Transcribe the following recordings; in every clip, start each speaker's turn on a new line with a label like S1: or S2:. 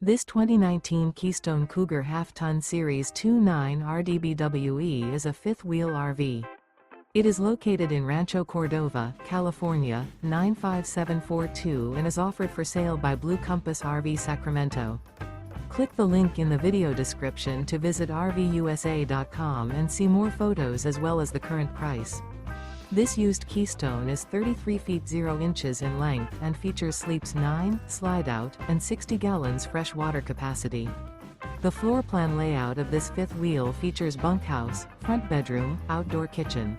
S1: This 2019 Keystone Cougar Half-Ton Series 29 RDBWE is a fifth-wheel RV. It is located in Rancho Cordova, California, 95742 and is offered for sale by Blue Compass RV Sacramento. Click the link in the video description to visit RVUSA.com and see more photos as well as the current price. This used Keystone is 33 feet 0 inches in length and features sleeps 9, Slideout, and 60 gallons fresh water capacity. The floor plan layout of this fifth wheel features bunkhouse, front bedroom, outdoor kitchen.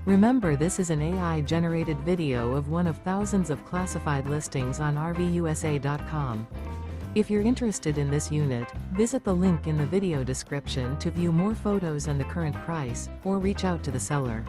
S1: Remember, this is an AI-generated video of one of thousands of classified listings on RVUSA.com. If you're interested in this unit, visit the link in the video description to view more photos and the current price, or reach out to the seller.